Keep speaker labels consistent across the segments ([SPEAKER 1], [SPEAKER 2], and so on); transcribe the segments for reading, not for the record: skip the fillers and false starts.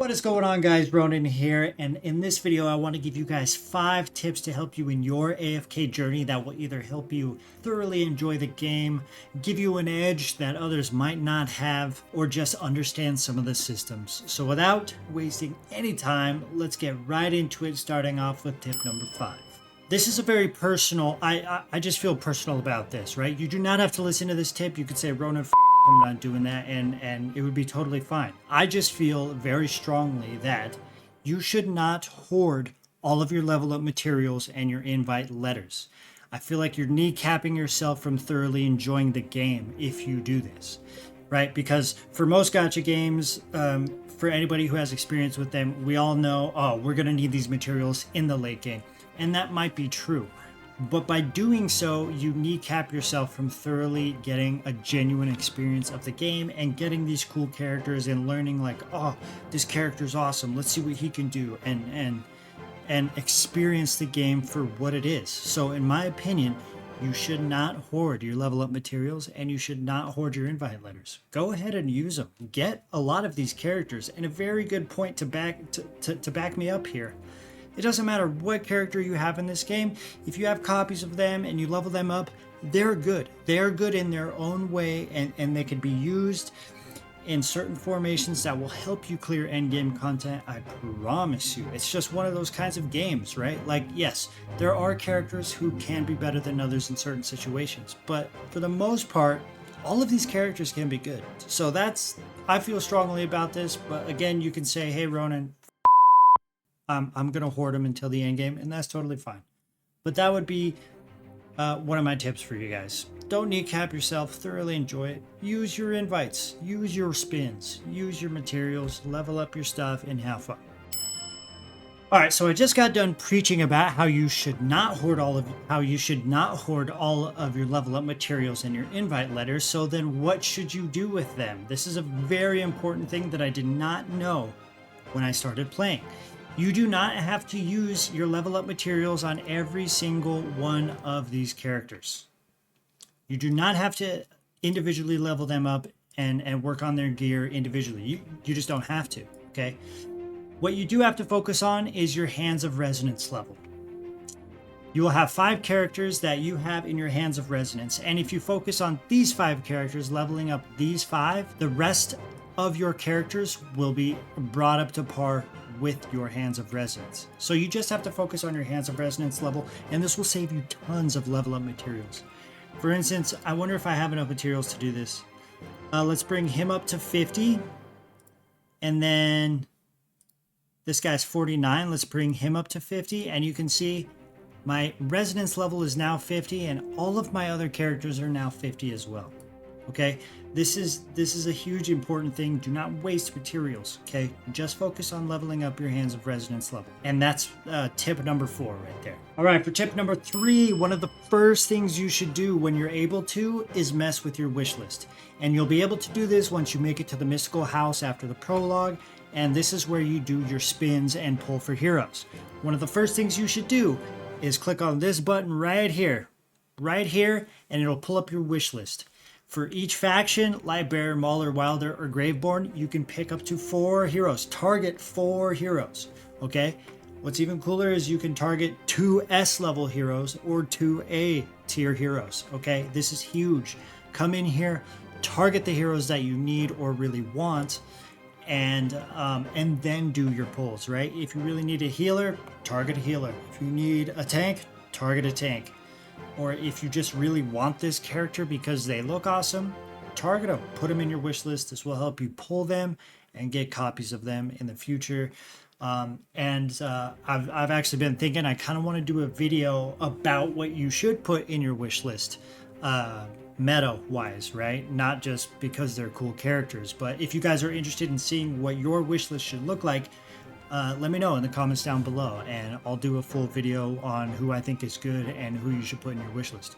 [SPEAKER 1] What is going on, guys? Rownin here, and in this video I want to give you guys 5 tips to help you in your AFK journey that will either help you thoroughly enjoy the game, give you an edge that others might not have, or just understand some of the systems. So without wasting any time, let's get right into it, starting off with tip number 5. This is a very personal, I just feel personal about this, right? You do not have to listen to this tip. You could say, Rownin, I'm not doing that, and it would be totally fine. I just feel very strongly that you should not hoard all of your level up materials and your invite letters. I feel like you're kneecapping yourself from thoroughly enjoying the game if you do this, right? Because for most gacha games, for anybody who has experience with them, we all know, oh, we're going to need these materials in the late game. And that might be true. But by doing so, you kneecap yourself from thoroughly getting a genuine experience of the game and getting these cool characters and learning like, oh, this character's awesome. Let's see what he can do and experience the game for what it is. So in my opinion, you should not hoard your level up materials and you should not hoard your invite letters. Go ahead and use them. Get a lot of these characters, and a very good point to back me up here. It doesn't matter what character you have in this game. If you have copies of them and you level them up, they're good. They're good in their own way, and they can be used in certain formations that will help you clear endgame content. I promise you. It's just one of those kinds of games, right? Like, yes, there are characters who can be better than others in certain situations, but for the most part, all of these characters can be good. So I feel strongly about this, but again, you can say, hey, Rownin, I'm going to hoard them until the end game, and that's totally fine. But that would be one of my tips for you guys. Don't kneecap yourself, thoroughly enjoy it. Use your invites, use your spins, use your materials, level up your stuff, and have fun. All right, so I just got done preaching about how you should not hoard all of your level up materials and your invite letters. So then what should you do with them? This is a very important thing that I did not know when I started playing. You do not have to use your level up materials on every single one of these characters. You do not have to individually level them up and work on their gear individually. You just don't have to, okay? What you do have to focus on is your Hands of Resonance level. You will have 5 characters that you have in your Hands of Resonance, and if you focus on these 5 characters, leveling up these 5, the rest of your characters will be brought up to par with your Hands of Resonance. So you just have to focus on your Hands of Resonance level, and this will save you tons of level up materials. For instance, I wonder if I have enough materials to do this. Let's bring him up to 50, and then this guy's 49. Let's bring him up to 50, and you can see my resonance level is now 50, and all of my other characters are now 50 as well. Okay, this is a huge important thing. Do not waste materials, okay? Just focus on leveling up your Hands of Resonance level. And that's tip number 4 right there. All right, for tip number 3, one of the first things you should do when you're able to is mess with your wish list. And you'll be able to do this once you make it to the mystical house after the prologue. And this is where you do your spins and pull for heroes. One of the first things you should do is click on this button right here, and it'll pull up your wish list. For each faction, Lightbearer, Mauler, Wilder, or Graveborn, you can pick up to 4 heroes. Target 4 heroes, okay? What's even cooler is you can target 2 S-level heroes or 2 A-tier heroes, okay? This is huge. Come in here, target the heroes that you need or really want, and then do your pulls, right? If you really need a healer, target a healer. If you need a tank, target a tank. Or if you just really want this character because they look awesome, target them, put them in your wish list. This will help you pull them and get copies of them in the future. I've actually been thinking I kind of want to do a video about what you should put in your wish list, meta-wise, right? Not just because they're cool characters, but if you guys are interested in seeing what your wish list should look like, let me know in the comments down below, and I'll do a full video on who I think is good and who you should put in your wish list.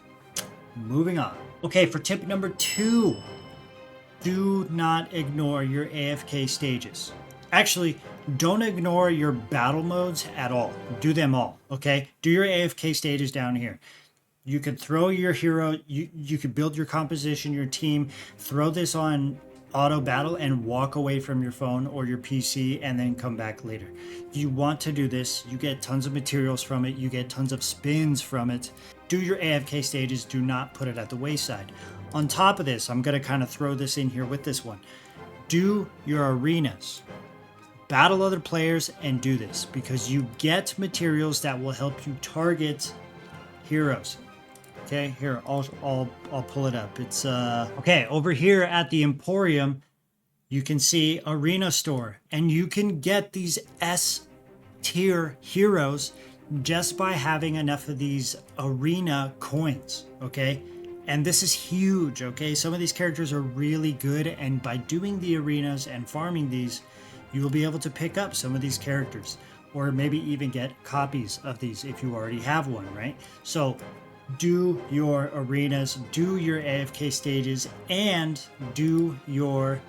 [SPEAKER 1] Moving on. Okay, for tip number 2, do not ignore your AFK stages. Actually, don't ignore your battle modes at all. Do them all, okay? Do your AFK stages down here. You could throw your hero, you could build your composition, your team, throw this on auto battle and walk away from your phone or your PC and then come back later. If you want to do this, you get tons of materials from it, you get tons of spins from it. Do your AFK stages, do not put it at the wayside. On top of this, I'm going to kind of throw this in here with this one. Do your arenas. Battle other players and do this because you get materials that will help you target heroes. Okay, here, I'll pull it up. It's okay, over here at the Emporium, you can see Arena Store, and you can get these S tier heroes just by having enough of these arena coins, okay? And this is huge, okay? Some of these characters are really good, and by doing the arenas and farming these, you will be able to pick up some of these characters, or maybe even get copies of these if you already have one, right? So do your arenas, do your AFK stages, and do your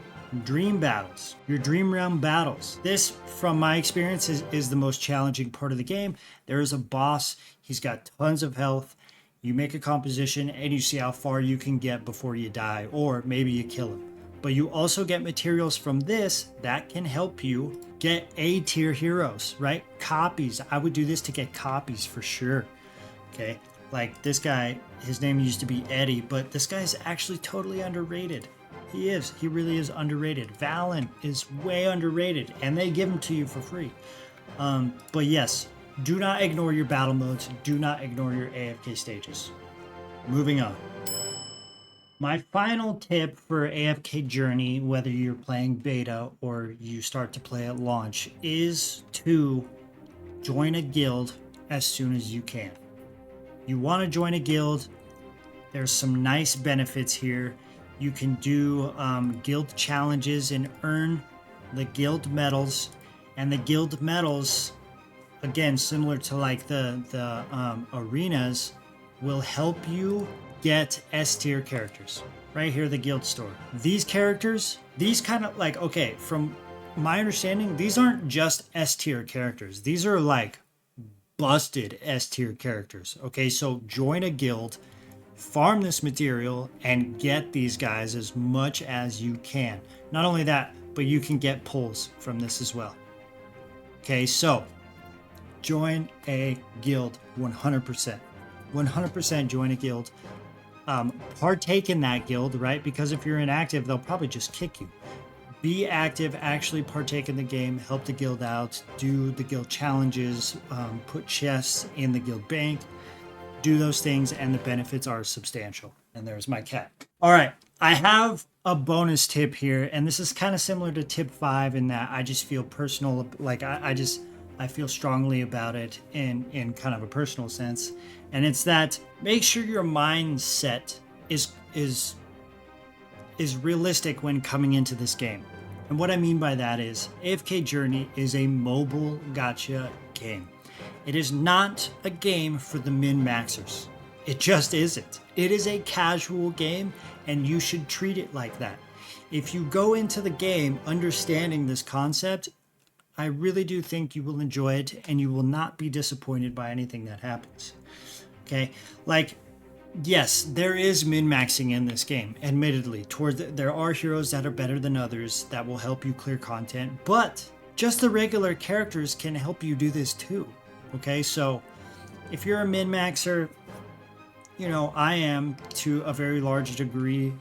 [SPEAKER 1] dream battles, your dream realm battles. This, from my experience, is the most challenging part of the game. There is a boss, he's got tons of health. You make a composition and you see how far you can get before you die, or maybe you kill him. But you also get materials from this that can help you get A tier heroes, right? Copies. I would do this to get copies for sure. Okay. Like this guy, his name used to be Eddie, but this guy is actually totally underrated. He is. He really is underrated. Valen is way underrated, and they give him to you for free. But yes, do not ignore your battle modes. Do not ignore your AFK stages. Moving on. My final tip for AFK Journey, whether you're playing beta or you start to play at launch, is to join a guild as soon as you can. You want to join a guild. There's some nice benefits here. You can do guild challenges and earn the guild medals. And the guild medals, again, similar to like the arenas, will help you get S tier characters. Right here, the guild store. These characters, these kind of like, okay, from my understanding, these aren't just S tier characters. These are like busted S tier characters. Okay, so join a guild, farm this material, and get these guys as much as you can. Not only that, but you can get pulls from this as well. Okay, so join a guild 100%. 100% join a guild. Partake in that guild, right? Because if you're inactive, they'll probably just kick you. Be active, actually partake in the game, help the guild out, do the guild challenges, put chests in the guild bank, do those things, and the benefits are substantial. And there's my cat. All right, I have a bonus tip here, and this is kind of similar to tip 5 in that I just feel personal, like I feel strongly about it in kind of a personal sense. And it's that make sure your mindset is realistic when coming into this game. And what I mean by that is AFK Journey is a mobile gacha game. It is not a game for the min-maxers. It just isn't. It is a casual game, and you should treat it like that. If you go into the game understanding this concept, I really do think you will enjoy it, and you will not be disappointed by anything that happens. Okay, like, yes, there is min-maxing in this game, admittedly. There are heroes that are better than others that will help you clear content, but just the regular characters can help you do this too. Okay, so if you're a min-maxer, you know, I am to a very large degree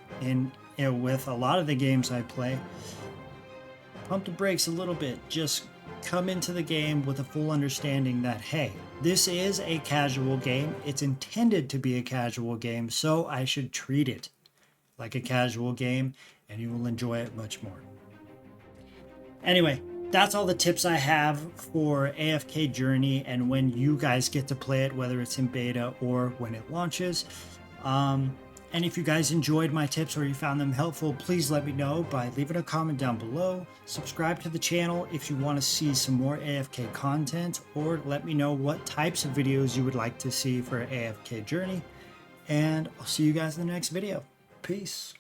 [SPEAKER 1] with a lot of the games I play. Pump the brakes a little bit. Just come into the game with a full understanding that, hey, this is a casual game. It's intended to be a casual game, so I should treat it like a casual game, and you will enjoy it much more. Anyway, that's all the tips I have for AFK Journey and when you guys get to play it, whether it's in beta or when it launches. And if you guys enjoyed my tips or you found them helpful, please let me know by leaving a comment down below. Subscribe to the channel if you want to see some more AFK content, or let me know what types of videos you would like to see for AFK Journey. And I'll see you guys in the next video. Peace.